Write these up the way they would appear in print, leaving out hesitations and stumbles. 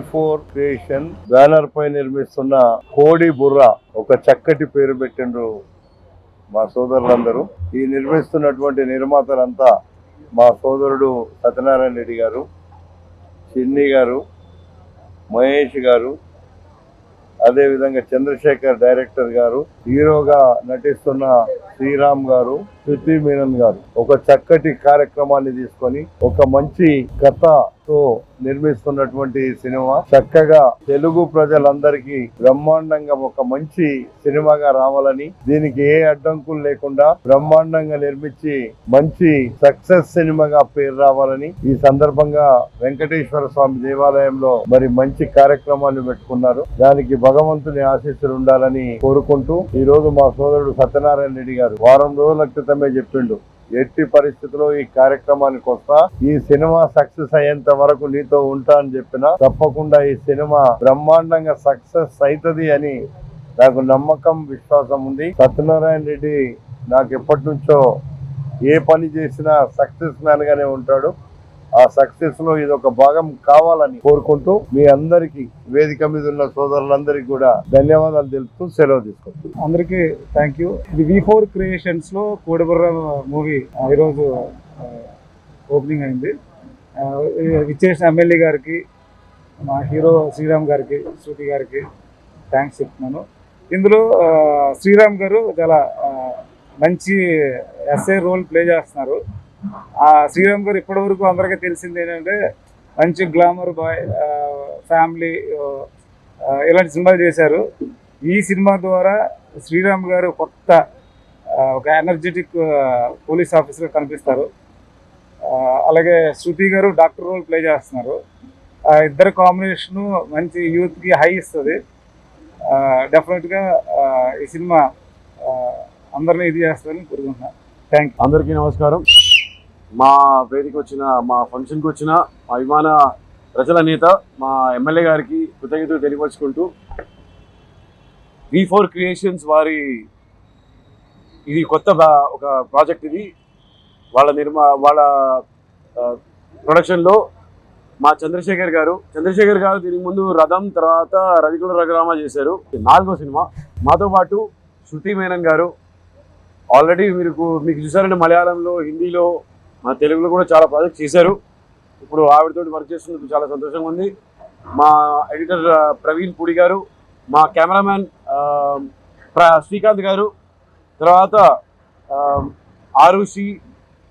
V4 creation banner పై నిర్మిస్తున్న కోడి బుర్ర ఒక చక్కటి పేరు పెట్టిండ్రు మా సోదరులందరూ. ఈ నిర్మిస్తున్నటువంటి నిర్మాతలంతా మా సోదరుడు సత్యనారాయణ రెడ్డి గారు, చిన్ని గారు, మహేష్ గారు, అదేవిధంగా చంద్రశేఖర్ డైరెక్టర్ గారు, హీరోగా నటిస్తున్న శ్రీరామ్ గారు, శృతి మీనన్ గారు ఒక చక్కటి కార్యక్రమాన్ని తీసుకొని ఒక మంచి కథతో నిర్మిస్తున్నటువంటి సినిమా చక్కగా తెలుగు ప్రజలందరికీ బ్రహ్మాండంగా ఒక మంచి సినిమాగా రావాలని, దీనికి ఏ అడ్డంకులు లేకుండా బ్రహ్మాండంగా నిర్మించి మంచి సక్సెస్ సినిమాగా పేరు రావాలని ఈ సందర్భంగా వెంకటేశ్వర స్వామి దేవాలయంలో మరి మంచి కార్యక్రమాన్ని పెట్టుకున్నారు. దానికి భగవంతుని ఆశీస్సులు ఉండాలని కోరుకుంటూ ఈ రోజు మా సోదరుడు సత్యనారాయణ రెడ్డి గారు వారం రోజుల క్రితమే చెప్పిండు, ఎట్టి పరిస్థితుల్లో ఈ కార్యక్రమానికి వస్తా, ఈ సినిమా సక్సెస్ అయ్యేంత వరకు నీతో ఉంటా అని చెప్పిన తప్పకుండా ఈ సినిమా బ్రహ్మాండంగా సక్సెస్ అవుతుంది అని నాకు నమ్మకం, విశ్వాసం ఉంది. సత్యనారాయణ రెడ్డి నాకు ఎప్పటి నుంచో ఏ పని చేసినా సక్సెస్ మ్యాన్ గానే ఉంటాడు. ఆ సక్సెస్ లో ఇది ఒక భాగం కావాలని కోరుకుంటూ మీ అందరికి వేదిక మీద ఉన్న సోదరులందరికీ కూడా ధన్యవాదాలు తెలుపుతూ సెలవు తీసుకుంటాం. అందరికీ థ్యాంక్ యూ. ఇది V4 క్రియేషన్స్ లో కోడిబుర్ర మూవీ ఈరోజు ఓపెనింగ్ అయింది. ఇచ్చేసిన ఎమ్మెల్యే గారికి, మా హీరో శ్రీరామ్ గారికి, శృతి గారికి థ్యాంక్స్ చెప్తున్నాను. ఇందులో శ్రీరామ్ గారు చాలా మంచి ఎస్ఐ రోల్ ప్లే చేస్తున్నారు. శ్రీరామ్ గారు ఇప్పటి వరకు అందరికీ తెలిసింది ఏంటంటే మంచి గ్లామర్ బాయ్, ఫ్యామిలీ, ఇలాంటి సినిమాలు చేశారు. ఈ సినిమా ద్వారా శ్రీరామ్ గారు కొత్త ఒక ఎనర్జెటిక్ పోలీస్ ఆఫీసర్ కనిపిస్తారు. అలాగే శృతి గారు డాక్టర్ రోల్ ప్లే చేస్తున్నారు. ఇద్దరు కాంబినేషను మంచి యూత్కి హై ఇస్తుంది. డెఫినెట్గా ఈ సినిమా అందరినీ ఇది చేస్తారని కోరుకుంటున్నాను. Thank you. అందరికీ నమస్కారం. మా వేదిక వచ్చిన, మా ఫంక్షన్కి వచ్చిన మా అభిమాన ప్రజల నేత మా ఎమ్మెల్యే గారికి కృతజ్ఞతలు తెలియపరుచుకుంటూ, V4 క్రియేషన్స్ వారి ఇది కొత్త ఒక ప్రాజెక్ట్. ఇది వాళ్ళ ప్రొడక్షన్లో మా చంద్రశేఖర్ గారు దీనికి ముందు రథం, తర్వాత రవికుల రఘురామ చేశారు. 4వ సినిమా. మాతో పాటు శృతి మేనన్ గారు ఆల్రెడీ మీకు చూసారంటే మలయాళంలో, హిందీలో, మా తెలుగులో కూడా చాలా ప్రాజెక్ట్ చేశారు. ఇప్పుడు ఆవిడతో వర్క్ చేస్తున్నందుకు చాలా సంతోషంగా ఉంది. మా ఎడిటర్ ప్రవీణ్ పూడి గారు, మా కెమెరామ్యాన్ శ్రీకాంత్ గారు, తర్వాత ఆరుషి,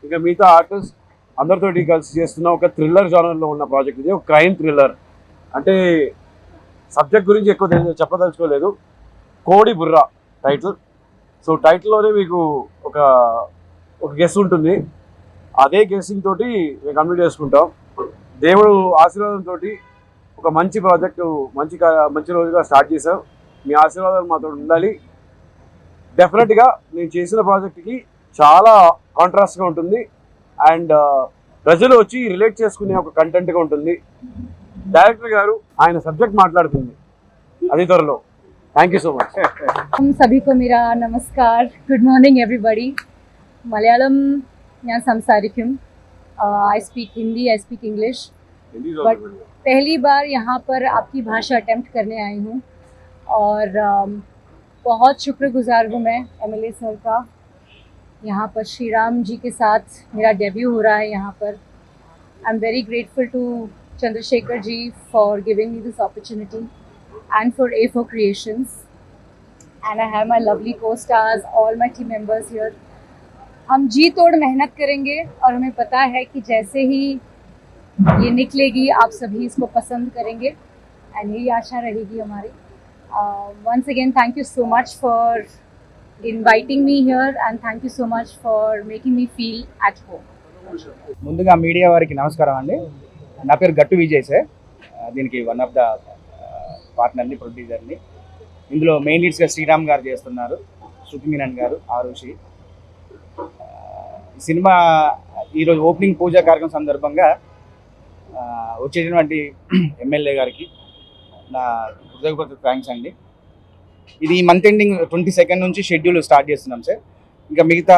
ఇంకా మిగతా ఆర్టిస్ట్ అందరితోటి కలిసి చేస్తున్న ఒక థ్రిల్లర్ జానర్లో ఉన్న ప్రాజెక్ట్ ఇది. ఒక క్రైమ్ థ్రిల్లర్. అంటే సబ్జెక్ట్ గురించి ఎక్కువ చెప్పదలుచుకోలేదు. కోడి బుర్ర టైటిల్. సో టైటిల్లోనే మీకు ఒక గెస్ ఉంటుంది. అదే గెస్సింగ్ తోటి మేము కంప్లీట్ చేసుకుంటాం. దేవుడు ఆశీర్వాదంతో ఒక మంచి ప్రాజెక్టు మంచి రోజుగా స్టార్ట్ చేసాం. మీ ఆశీర్వాదాలు మాతో ఉండాలి. డెఫినెట్గా నేను చేసిన ప్రాజెక్ట్కి చాలా కాంట్రాస్ట్గా ఉంటుంది అండ్ ప్రజలు వచ్చి రిలేట్ చేసుకునే ఒక కంటెంట్గా ఉంటుంది. డైరెక్టర్ గారు ఆయన సబ్జెక్ట్ మాట్లాడుతుంది అది త్వరలో. Thank you so much. सभी को मेरा नमस्कार. Good morning everybody. मलयालम ഞാൻ സംസാരിക്കും. I speak Hindi, I speak English, but पहली बार यहाँ पर आपकी भाषा अटेम्प्ट करने आई हूँ और बहुत शुक्रगुजार हूँ मैं एमएलए सर का. यहाँ पर श्रीराम जी के साथ मेरा डेब्यू हो रहा है यहाँ पर. I am very grateful to Chandrashekhar ji for giving me this opportunity and for A4 Creations, and I have my lovely co-stars, all my team members here. हम जी तोड़ मेहनत करेंगे और हमें पता है कि जैसे ही ये निकलेगी आप सभी इसको पसंद करेंगे एंड यही आशा रहेगी हमारी. Once again thank you so much for inviting me here and thank you so much for making me feel at home. ముందుగా మీడియా వారికి నమస్కారం అండి. నా పేరు గట్టు విజయ్ సార్. దీనికి వన్ ఆఫ్ ద పార్ట్నర్ని, ప్రొడ్యూసర్ని. ఇందులో మెయిన్ లీడ్స్గా శ్రీరామ్ గారు చేస్తున్నారు, శృతి మీనన్ గారు, ఆరుషి. సినిమా ఈరోజు ఓపెనింగ్ పూజా కార్యక్రమం సందర్భంగా వచ్చేటువంటి ఎమ్మెల్యే గారికి నా హృదయపూర్వక థ్యాంక్స్ అండి. ఇది మంత్ ఎండింగ్ 22 నుంచి షెడ్యూల్ స్టార్ట్ చేస్తున్నాం సార్. ఇంకా మిగతా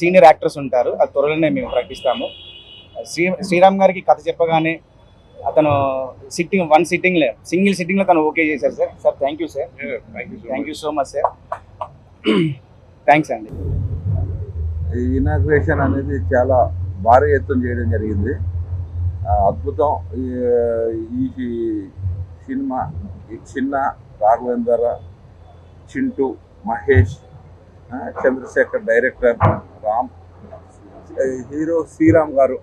సీనియర్ యాక్టర్స్ ఉంటారు, అది త్వరలోనే మేము ప్రకటిస్తాము. శ్రీరామ్ గారికి కథ చెప్పగానే అతను సింగిల్ సిట్టింగ్లో తను ఓకే చేశారు sir. Sir thank you sir, thank you so much sir, thanks అండి. ఈ ఇనాగ్రేషన్ అనేది చాలా భారీ ఎత్తున చేయడం జరిగింది. అద్భుతం. ఈ సినిమా చిన్న రాఘవేంద్ర, చింటూ, మహేష్, చంద్రశేఖర్ డైరెక్టర్, రామ్, హీరో శ్రీరామ్ గారు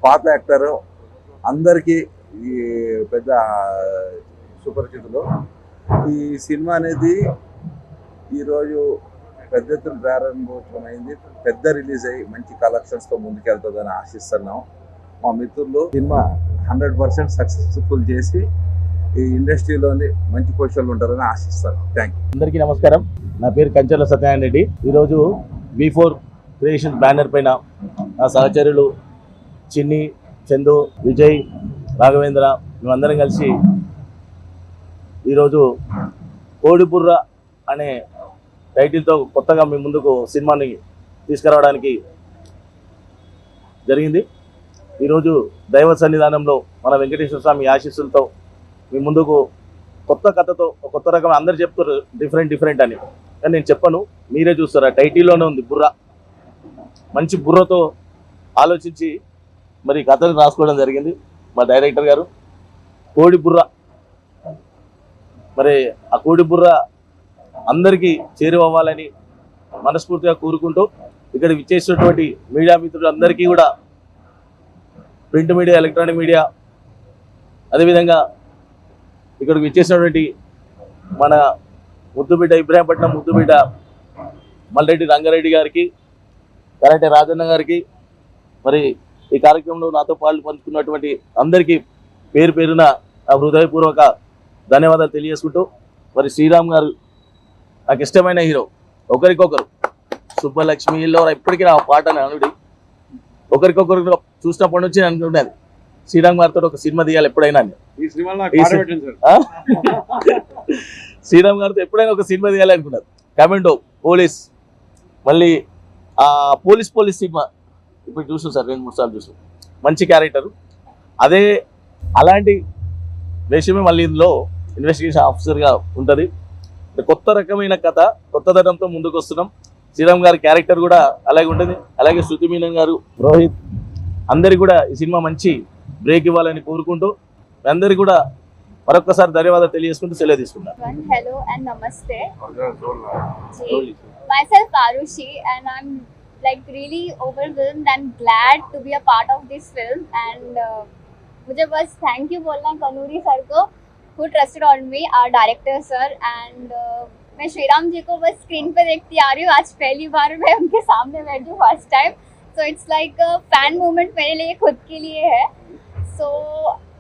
పాత యాక్టరు, అందరికీ ఈ పెద్ద సుపరిచితులు. ఈ సినిమా అనేది ఈరోజు పెద్ద ఎత్తున ప్రారంభోత్సవమైంది. పెద్ద రిలీజ్ అయ్యి మంచి కలెక్షన్స్తో ముందుకెళ్తుందని ఆశిస్తున్నాం. మా మిత్రులు సినిమా 100% సక్సెస్ఫుల్ చేసి ఈ ఇండస్ట్రీలోని మంచి పొజిషన్లు ఉంటారని ఆశిస్తాను. Thank you. అందరికీ నమస్కారం. నా పేరు కంచర్ల సత్యనారాయణ రెడ్డి. ఈరోజు V4 క్రియేషన్ బ్యానర్ పైన నా సహచరులు చిన్ని, చందు, విజయ్, రాఘవేంద్ర మేమందరం కలిసి ఈరోజు కోడిబుర్ర అనే టైటిల్తో కొత్తగా మీ ముందుకు సినిమాని తీసుకురావడానికి జరిగింది. ఈరోజు దైవ సన్నిధానంలో మన వెంకటేశ్వర స్వామి ఆశీస్సులతో మీ ముందుకు కొత్త కథతో కొత్త రకం, అందరు చెప్తారు డిఫరెంట్ అని, కానీ నేను చెప్పను, మీరే చూస్తారు. ఆ టైటిల్లోనే ఉంది బుర్ర. మంచి బుర్రతో ఆలోచించి మరి కథను రాసుకోవడం జరిగింది మా డైరెక్టర్ గారు. కోడి బుర్ర, మరి ఆ కోడి బుర్ర అందరికీ చేరువవ్వాలని మనస్ఫూర్తిగా కోరుకుంటూ ఇక్కడ విచ్చేసినటువంటి మీడియా మిత్రులందరికీ కూడా, ప్రింట్ మీడియా, ఎలక్ట్రానిక్ మీడియా, అదేవిధంగా ఇక్కడికి విచ్చేసినటువంటి మన ముద్దుబిడ్డ ఇబ్రాహీంపట్నం ముద్దుబిడ్డ మల్రెడ్డి రంగారెడ్డి గారికి, కరెంటే రాజన్న గారికి, మరి ఈ కార్యక్రమంలో నాతో పాటు పంచుకున్నటువంటి అందరికీ పేరు పేరున నా హృదయపూర్వక ధన్యవాదాలు తెలియజేసుకుంటూ, మరి శ్రీరామ్ గారు నాకు ఇష్టమైన హీరో. ఒకరికొకరు సుబ్బలక్ష్మిలో ఇప్పటికీ నా పాట అనుడి ఒకరికొకరు చూసినప్పటి నుంచి నేను అనుకున్నది శ్రీరామ్ గారితో ఒక సినిమా తీయాలి ఎప్పుడైనా. ఈ సినిమాలో నాకు పాట పెట్టండి సార్. శ్రీరామ్ గారితో ఎప్పుడైనా ఒక సినిమా తీయాలి అనుకున్నారు. కమాండో, పోలీస్, మళ్ళీ పోలీస్ సినిమా ఇప్పుడు చూసాం సార్, 2-3 సార్లు చూసాం. మంచి క్యారెక్టర్. అలాంటి వేషమే మళ్ళీ ఇందులో ఇన్వెస్టిగేషన్ ఆఫీసర్గా ఉంటుంది. కొత్త రకమైన కథ, కొత్తదనంతో ముందుకు వస్తున్నాం. శ్రీరామ్ గారి క్యారెక్టర్ కూడా అలాగే ఉంటుంది. అలాగే శృతి మీనన్ గారు, రోహిత్, అందరికి కూడా ఈ సినిమా మంచి బ్రేక్ ఇవ్వాలని కోరుకుంటూ అందరికి కూడా మరొకసారి ధన్యవాదాలు తెలియజేసుకుంటూ సెలవు తీసుకున్నాను. Hello and namaste. Myself Arushi, and I'm like really overwhelmed and glad to be a part of this film. And मुझे बस थैंक यू बोलना है कनूरी सर को, who trusted on me, our director sir. And मैं श्रीराम जी को बस screen पे देखती आ रही हूँ. आज पहली बार मैं उनके सामने बैठी हूँ, first time. So it's like a fan moment मेरे लिए, खुद के लिए है. So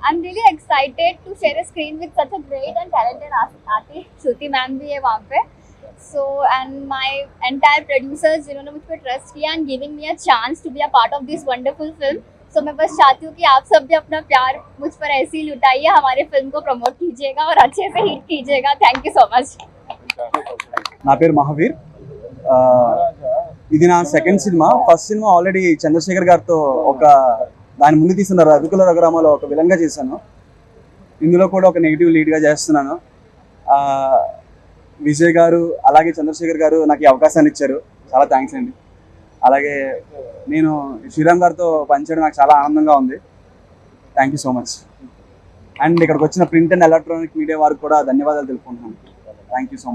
I'm really excited to share a screen with such a great and talented artist. Shruti ma'am भी है वहाँ पे. So and my entire producers जिन्होंने मुझ पे ट्रस्ट किया and giving me a chance to be a part of this wonderful film. So मैं बस चाहती हूँ कि आप सब भी अपना प्यार मुझ पर ऐसे ही लुटाइए, हमारे फिल्म को प्रमोट कीजिएगा और अच्छे से हिट कीजिएगा. Thank you so much. నా పేరు మహావీర్. ఇది నా సెకండ్ సినిమా. ఫస్ట్ సినిమా ఆల్రెడీ చంద్రశేఖర్ గారితో ఒక దాని ముందు తీసిన రఘుకుల రఘురామలో ఒక విలన్గా చేశాను. ఇందులో కూడా ఒక నెగిటివ్ లీడ్గా చేస్తున్నాను. విజయ్ గారు అలాగే చంద్రశేఖర్ గారు నాకు ఈ అవకాశాన్ని ఇచ్చారు, చాలా థ్యాంక్స్ అండి. అలాగే నేను శ్రీరామ్ గారితో పనిచేయడం నాకు చాలా ఆనందంగా ఉంది. Thank you so much. And ఇక్కడికి వచ్చిన ప్రింట్ అండ్ ఎలక్ట్రానిక్ మీడియా వారికి కూడా ధన్యవాదాలు తెలుపుకుంటున్నాను. Thank you so much.